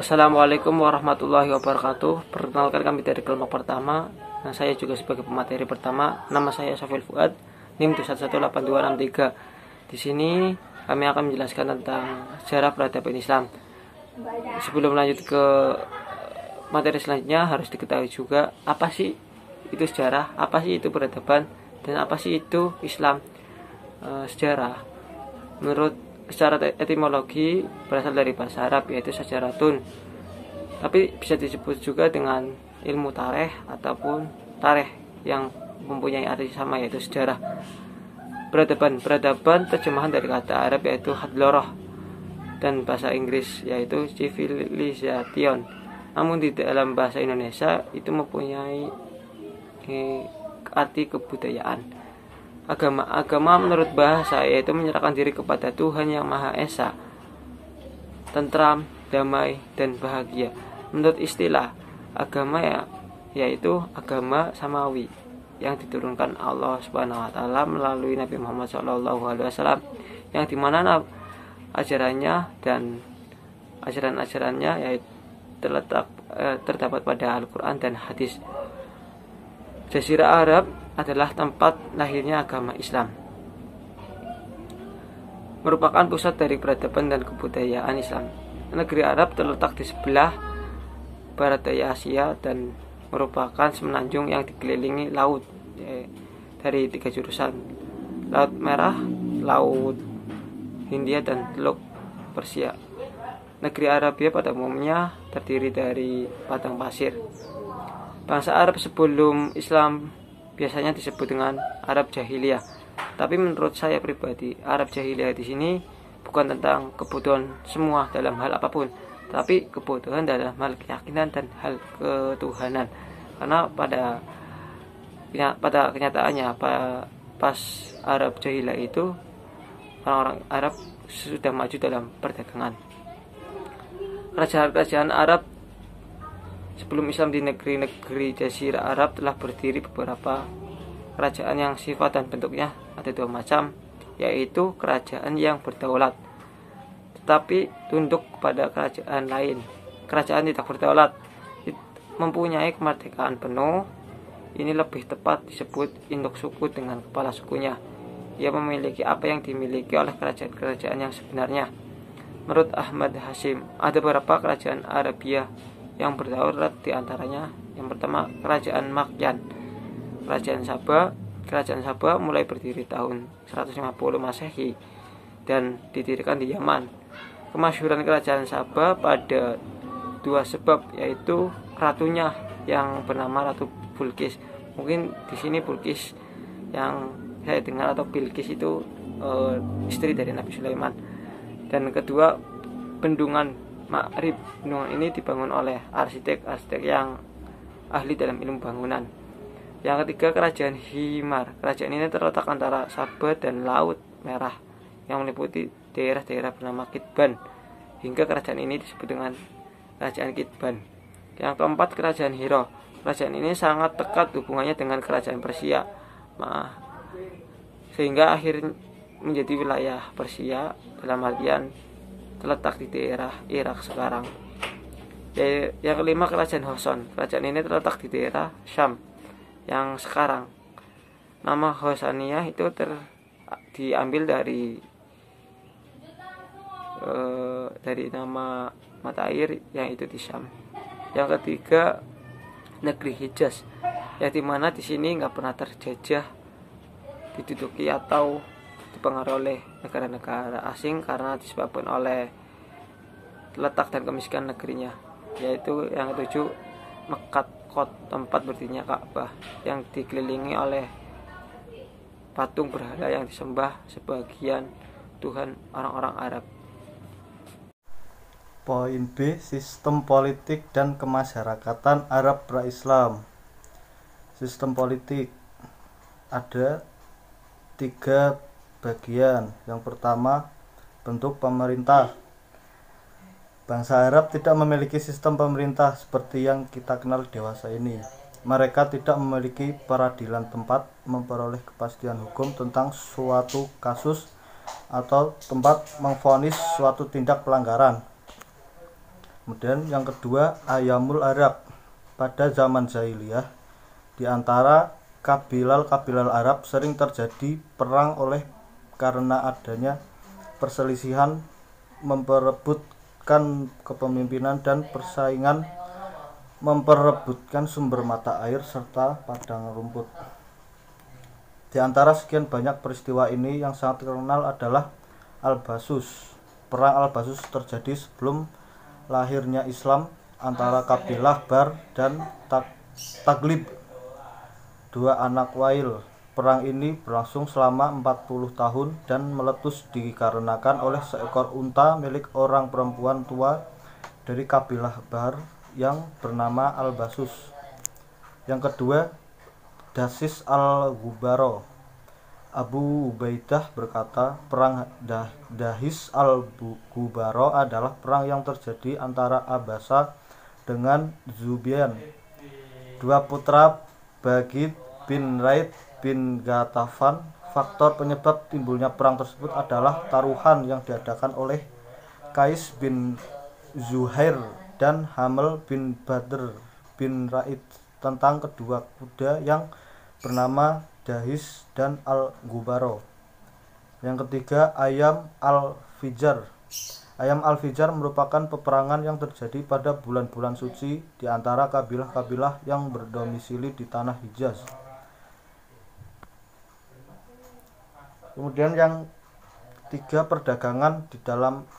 Assalamualaikum warahmatullahi wabarakatuh. Perkenalkan, kami dari kelompok pertama. Nah, saya juga sebagai pemateri pertama. Nama saya Safil Fuad, NIM 118263. Di sini kami akan menjelaskan tentang sejarah peradaban Islam. Sebelum lanjut ke materi selanjutnya, harus diketahui juga apa sih itu sejarah, apa sih itu peradaban, dan apa sih itu Islam. Sejarah menurut secara etimologi berasal dari bahasa Arab, yaitu sajaratun, tapi bisa disebut juga dengan ilmu tarikh ataupun tarikh yang mempunyai arti sama, yaitu sejarah. Peradaban terjemahan dari kata Arab yaitu hadloroh, dan bahasa Inggris yaitu civilization. Namun di dalam bahasa Indonesia itu mempunyai arti kebudayaan. Agama menurut bahasa yaitu menyerahkan diri kepada Tuhan yang Maha Esa, tentram, damai, dan bahagia. Menurut istilah agama yaitu agama samawi yang diturunkan Allah Subhanahu wa taala melalui Nabi Muhammad SAW, yang dimana ajarannya dan ajaran-ajarannya yaitu terdapat pada Al-Quran dan hadis. Jazirah Arab adalah tempat lahirnya agama Islam, merupakan pusat dari peradaban dan kebudayaan Islam. Negeri Arab terletak di sebelah barat daya Asia dan merupakan semenanjung yang dikelilingi laut dari 3 jurusan: Laut Merah, Laut Hindia, dan Teluk Persia. Negeri Arabia pada umumnya terdiri dari padang pasir. Bangsa Arab sebelum Islam biasanya disebut dengan Arab Jahiliyah. Tapi menurut saya pribadi, Arab Jahiliyah di sini bukan tentang kebutuhan semua dalam hal apapun, tapi kebutuhan dalam hal keyakinan dan hal ketuhanan. Karena pada kenyataannya pas Arab Jahiliyah itu orang-orang Arab sudah maju dalam perdagangan. Kerajaan-kerajaan Arab sebelum Islam di negeri-negeri Jazirah Arab telah berdiri beberapa kerajaan yang sifat dan bentuknya ada 2 macam, yaitu kerajaan yang berdaulat tetapi tunduk kepada kerajaan lain. Kerajaan tidak berdaulat mempunyai kemerdekaan penuh. Ini lebih tepat disebut induk suku dengan kepala sukunya. Ia memiliki apa yang dimiliki oleh kerajaan-kerajaan yang sebenarnya. Menurut Ahmad Hashim, ada beberapa kerajaan Arabia yang berdaulat, di antaranya yang pertama Kerajaan Makyan. Kerajaan Sabah mulai berdiri tahun 150 Masehi dan didirikan di Yaman. Kemasyhuran Kerajaan Sabah pada 2 sebab, yaitu ratunya yang bernama Ratu Bilqis. Mungkin di sini Bilqis yang saya dengar atau Bilqis itu istri dari Nabi Sulaiman. Dan kedua, bendungan Ma'rib. Bendungan ini dibangun oleh arsitek yang ahli dalam ilmu bangunan. Yang ketiga, Kerajaan Himar. Kerajaan ini terletak antara Sabah dan Laut Merah yang meliputi daerah-daerah bernama Kitban, hingga kerajaan ini disebut dengan Kerajaan Kitban. Yang keempat, Kerajaan Hiro. Kerajaan ini sangat dekat hubungannya dengan Kerajaan Persia, sehingga akhirnya menjadi wilayah Persia dalam artian terletak di daerah Irak sekarang. Yang kelima, Kerajaan Hoson. Kerajaan ini terletak di daerah Syam yang sekarang. Nama Hosaniyah itu diambil dari nama mata air yang itu di Syam. Yang ketiga, negeri Hijaz, yang dimana di sini nggak pernah terjajah, diduduki atau dipengaruhi oleh negara-negara asing karena disebabkan oleh letak dan kemiskinan negerinya. Yaitu yang ketujuh, Mekat Kot, tempat berdirinya Ka'bah yang dikelilingi oleh patung berhala yang disembah sebagian Tuhan orang-orang Arab. Poin B, sistem politik dan kemasyarakatan Arab pra-Islam. Sistem politik ada 3 bagian. Yang pertama, bentuk pemerintah. Bangsa Arab tidak memiliki sistem pemerintah seperti yang kita kenal dewasa ini. Mereka tidak memiliki peradilan tempat memperoleh kepastian hukum tentang suatu kasus atau tempat memvonis suatu tindak pelanggaran. Kemudian yang kedua, Ayamul Arab. Pada zaman jahiliyah, di antara kabilah Arab sering terjadi perang karena adanya perselisihan memperebutkan kepemimpinan dan persaingan memperebutkan sumber mata air serta padang rumput. Di antara sekian banyak peristiwa ini yang sangat terkenal adalah Al-Basus. Perang Al-Basus terjadi sebelum lahirnya Islam antara kabilah Bar dan Taglib, dua anak Wail. Perang ini berlangsung selama 40 tahun dan meletus dikarenakan oleh seekor unta milik orang perempuan tua dari kabilah Bar yang bernama Al-Basus. Yang kedua, Dasis Al-Ghubaro. Abu Ubaidah berkata, perang Dahis Al-Ghubaro adalah perang yang terjadi antara Abasa dengan Zubian, dua putra Bagid bin Raid bin Ghatafan. Faktor penyebab timbulnya perang tersebut adalah taruhan yang diadakan oleh Kais bin Zuhair dan Hamel bin Badr bin Raid tentang kedua kuda yang bernama Dahis dan Al-Ghubaro. Yang ketiga, Ayam Al-Fijar. Ayam Al-Fijar merupakan peperangan yang terjadi pada bulan-bulan suci di antara kabilah-kabilah yang berdomisili di tanah Hijaz. Kemudian yang tiga, perdagangan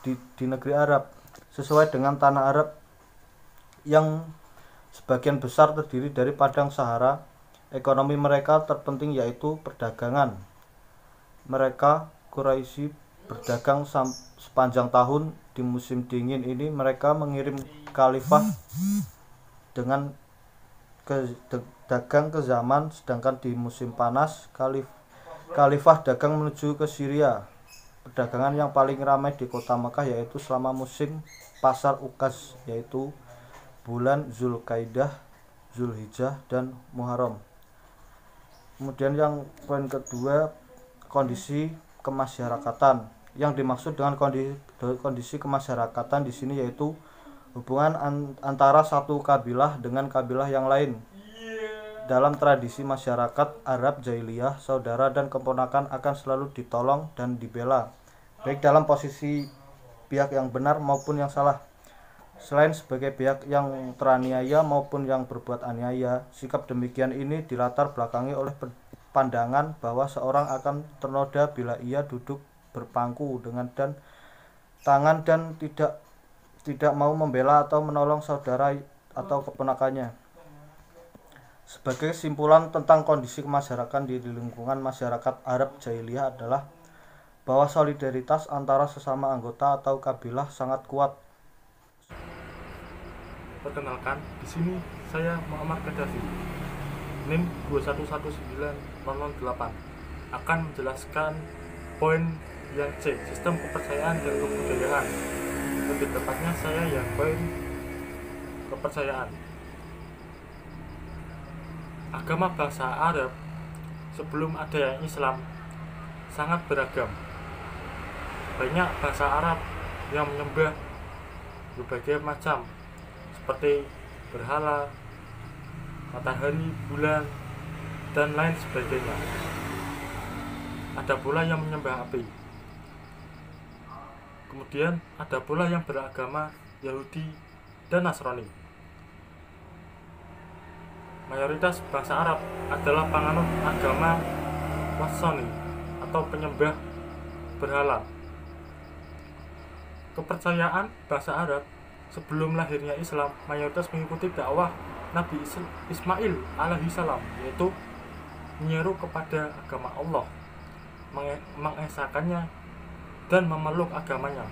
di negeri Arab. Sesuai dengan tanah Arab yang sebagian besar terdiri dari padang Sahara, ekonomi mereka terpenting yaitu perdagangan. Mereka Quraisy berdagang sepanjang tahun. Di musim dingin ini mereka mengirim khalifah dengan dagang ke Zaman, sedangkan di musim panas khalifah dagang menuju ke Syria. Perdagangan yang paling ramai di kota Makkah yaitu selama musim pasar Ukaz, yaitu bulan Zulkaidah, Zulhijjah, dan Muharram. Kemudian yang poin kedua, kondisi kemasyarakatan. Yang dimaksud dengan kondisi kemasyarakatan di sini yaitu hubungan antara satu kabilah dengan kabilah yang lain. Dalam tradisi masyarakat Arab jahiliyah, saudara dan keponakan akan selalu ditolong dan dibela, baik dalam posisi pihak yang benar maupun yang salah. Selain sebagai pihak yang teraniaya maupun yang berbuat aniaya, sikap demikian ini dilatar belakangi oleh pandangan bahwa seorang akan ternoda bila ia duduk berpangku dengan tangan dan tidak mau membela atau menolong saudara atau keponakannya. Sebagai kesimpulan tentang kondisi kemasyarakatan di lingkungan masyarakat Arab jahiliyah adalah bahwa solidaritas antara sesama anggota atau kabilah sangat kuat. Perkenalkan, di sini saya Muhammad Gaddafi, NIM 2119008, akan menjelaskan poin yang C, sistem kepercayaan dan kebudayaan. Lebih tepatnya saya yang poin kepercayaan. Agama bangsa Arab sebelum adanya Islam sangat beragam. Banyak bangsa Arab yang menyembah berbagai macam seperti berhala, matahari, bulan, dan lain sebagainya. Ada pula yang menyembah api. Kemudian ada pula yang beragama Yahudi dan Nasrani. Mayoritas bangsa Arab adalah penganut agama Wasani atau penyembah berhala. Kepercayaan bangsa Arab sebelum lahirnya Islam mayoritas mengikuti dakwah Nabi Ismail alaihissalam, yaitu menyeru kepada agama Allah, mengesahkannya dan memeluk agamanya.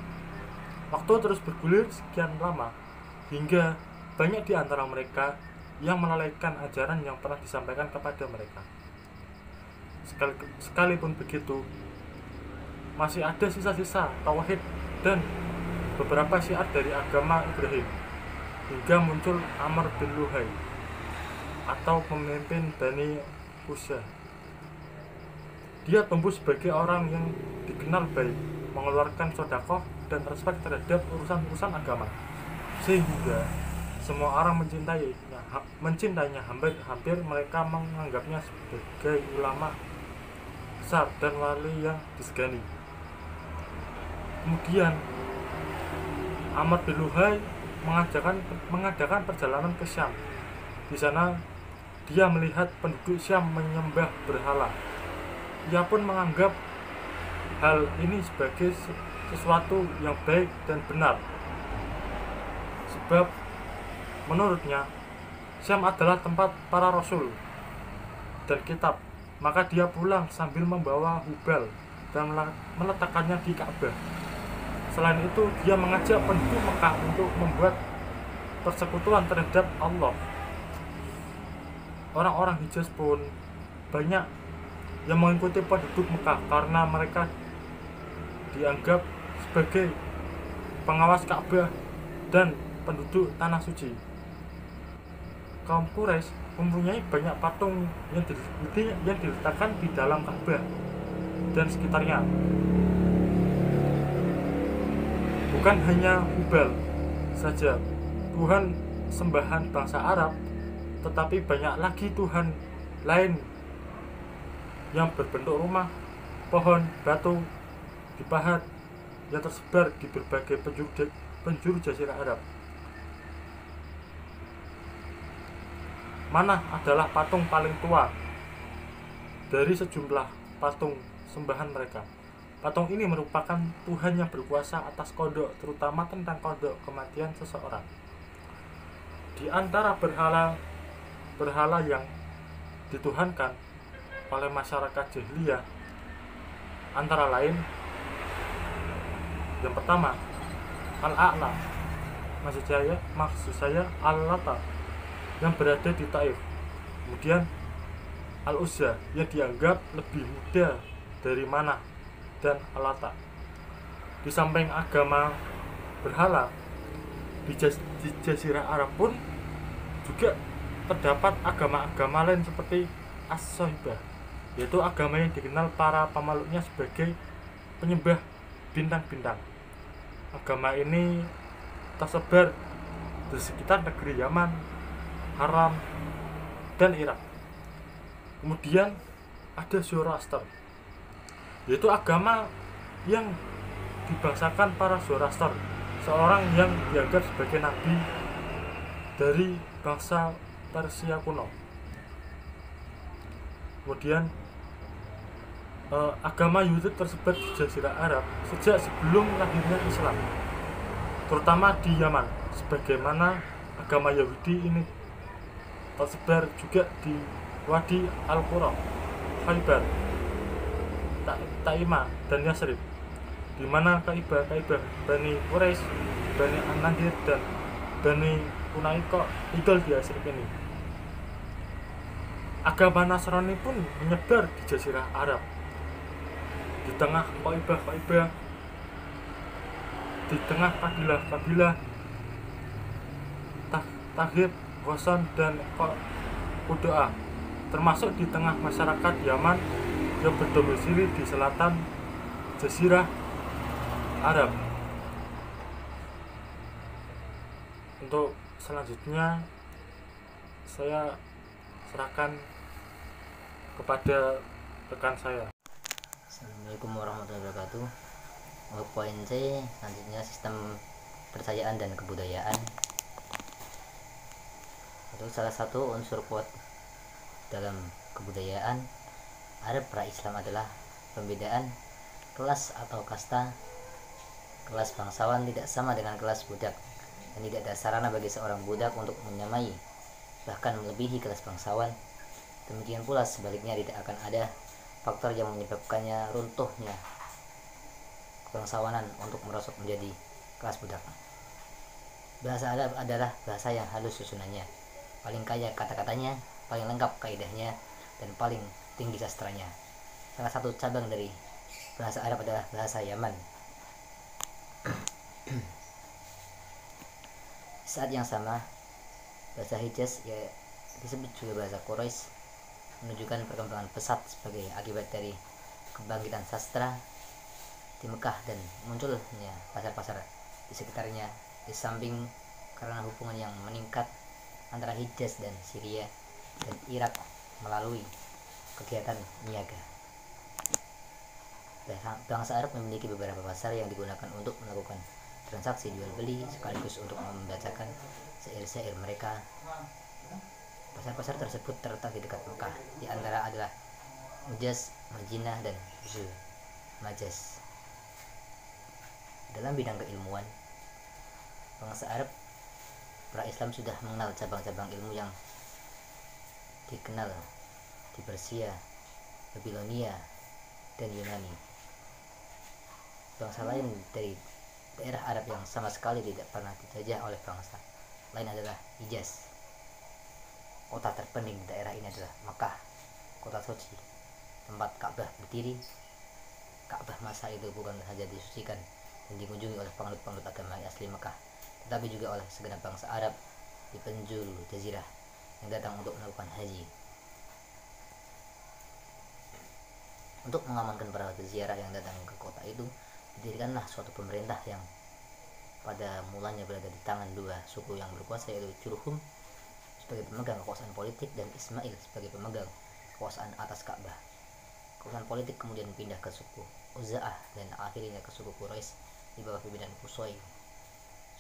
Waktu terus bergulir sekian lama hingga banyak di antara mereka yang melalaikan ajaran yang pernah disampaikan kepada mereka. Sekalipun begitu, masih ada sisa-sisa tauhid dan beberapa syiar dari agama Ibrahim, hingga muncul Amr bin Luhai atau pemimpin Bani Qusay. Dia tumbuh sebagai orang yang dikenal baik, mengeluarkan sedekah dan respek terhadap urusan-urusan agama. sehingga semua orang mencintainya, hampir mereka menganggapnya sebagai ulama besar dan wali yang disegani. Kemudian Amr bin Luhai mengadakan perjalanan ke Syam. Di sana dia melihat penduduk Syam menyembah berhala. Ia pun menganggap hal ini sebagai sesuatu yang baik dan benar, sebab menurutnya Syam adalah tempat para rasul dan kitab. Maka dia pulang sambil membawa Hubal dan meletakkannya di Ka'bah. Selain itu, dia mengajak penduduk Mekah untuk membuat persekutuan terhadap Allah. Orang-orang Hijaz pun banyak yang mengikuti penduduk Mekah karena mereka dianggap sebagai pengawas Ka'bah dan penduduk tanah suci. Kaum Quraisy mempunyai banyak patung yang diletakkan di dalam Ka'bah dan sekitarnya. Bukan hanya Hubal saja Tuhan sembahan bangsa Arab, tetapi banyak lagi Tuhan lain yang berbentuk rumah, pohon, batu, dipahat yang tersebar di berbagai penjuru Jazirah Arab. Manah adalah patung paling tua dari sejumlah patung sembahan mereka. Patung ini merupakan Tuhan yang berkuasa atas kodok, terutama tentang kodok kematian seseorang. Di antara berhala yang dituhankan oleh masyarakat jahiliyah antara lain, yang pertama Al-A'la, maksud saya Al-Lata yang berada di Taif. Kemudian Al-Uzza yang dianggap lebih muda dari Manah dan Al-Lata. Di samping agama berhala, di Jazirah Arab pun juga terdapat agama-agama lain seperti As-Sohibah, yaitu agama yang dikenal para pemeluknya sebagai penyembah bintang-bintang. Agama ini tersebar di sekitar negeri Yaman, Haram, dan Irak. Kemudian ada Zoroaster, yaitu agama yang dibangsakan para Zoroaster, seorang yang dianggap sebagai nabi dari bangsa Persia kuno. Kemudian agama Yahudi tersebar di Jazirah Arab sejak sebelum lahirnya Islam, terutama di Yaman, sebagaimana agama Yahudi ini tersebar juga di Wadi Al-Qura, Khaybar, Taimah, dan Yasrib, di mana Kaibah Bani Quraisy, Bani An-Nadir, dan Bani Qunaiqa tinggal di Yasrib ini. Agama Nasrani pun menyebar di Jazirah Arab, di tengah Kaibah, di tengah kabilah-kabilah Taghib, Ghosan, dan Qudaa, termasuk di tengah masyarakat Yaman yang berdomisili di selatan Jazirah Arab. Untuk selanjutnya saya serahkan kepada rekan saya. Assalamualaikum warahmatullahi wabarakatuh. Untuk poin C, selanjutnya sistem kepercayaan dan kebudayaan. Untuk salah satu unsur kuat dalam kebudayaan Arab pra-Islam adalah pembedaan kelas atau kasta. Kelas bangsawan tidak sama dengan kelas budak, dan tidak ada sarana bagi seorang budak untuk menyamai bahkan melebihi kelas bangsawan. Demikian pula sebaliknya, tidak akan ada faktor yang menyebabkannya runtuhnya kebangsawanan untuk merosot menjadi kelas budak. Bahasa Arab adalah bahasa yang halus susunannya, paling kaya kata-katanya, paling lengkap kaidahnya, dan paling tinggi sastranya. Salah satu cabang dari bahasa Arab adalah bahasa Yaman. Saat yang sama, bahasa Hijaz, ya disebut juga bahasa Quraisy, menunjukkan perkembangan pesat sebagai akibat dari kebangkitan sastra di Mekah dan munculnya pasar-pasar di sekitarnya. Di samping karena hubungan yang meningkat antara Hijaz dan Syria dan Irak melalui kegiatan niaga. Bangsa Arab memiliki beberapa pasar yang digunakan untuk melakukan transaksi jual beli sekaligus untuk membacakan syair-syair mereka. Pasar-pasar tersebut terletak di dekat Mekah. Di antara adalah Mujaz, Madinah, dan Zul Majaz. Dalam bidang keilmuan, bangsa Arab pra-Islam sudah mengenal cabang-cabang ilmu yang dikenal di Persia, Babilonia, dan Yunani. Bangsa lain dari daerah Arab yang sama sekali tidak pernah dijajah oleh bangsa lain adalah Hijaz. Kota terpenting di daerah ini adalah Makkah, kota suci, tempat Ka'bah berdiri. Ka'bah masa itu bukan saja disucikan dan dikunjungi oleh penganut-penganut agama asli Makkah, tetapi juga oleh segenap bangsa Arab di penjuru jazirah yang datang untuk melakukan haji. Untuk mengamankan para peziarah yang datang ke kota itu, didirikanlah suatu pemerintah yang pada mulanya berada di tangan dua suku yang berkuasa, yaitu Jurhum sebagai pemegang kekuasaan politik dan Ismail sebagai pemegang kekuasaan atas Ka'bah. Kekuasaan politik kemudian pindah ke suku Uza'ah dan akhirnya ke suku Quraisy di bawah pimpinan Qusay.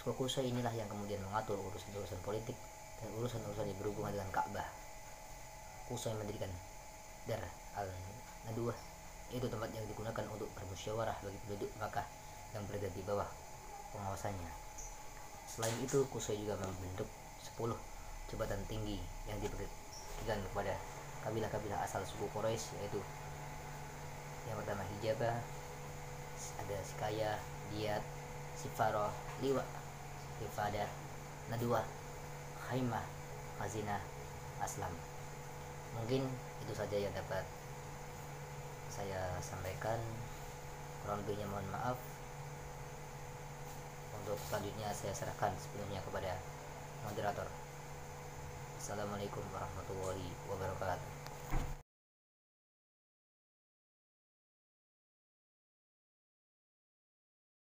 Suku Qusay inilah yang kemudian mengatur urusan-urusan politik dan urusan-urusan yang berhubungan dengan Ka'bah. Qusay mendirikan Dar al-Nadwah, yaitu tempat yang digunakan untuk bermusyawarah bagi penduduk Makkah yang berada di bawah pengawasannya. Selain itu, Qusay juga membentuk 10 jabatan tinggi yang diberikan kepada kabilah-kabilah asal suku Quraisy, yaitu yang pertama Hijabah, ada Sikaya, Diyat, Sifaroh, Liwa, Ifadah, Nadwah, Khaimah, Khazinah, Aslam. Mungkin itu saja yang dapat saya sampaikan, kurang lebihnya mohon maaf. Untuk selanjutnya saya serahkan sepenuhnya kepada moderator. Assalamualaikum warahmatullahi wabarakatuh.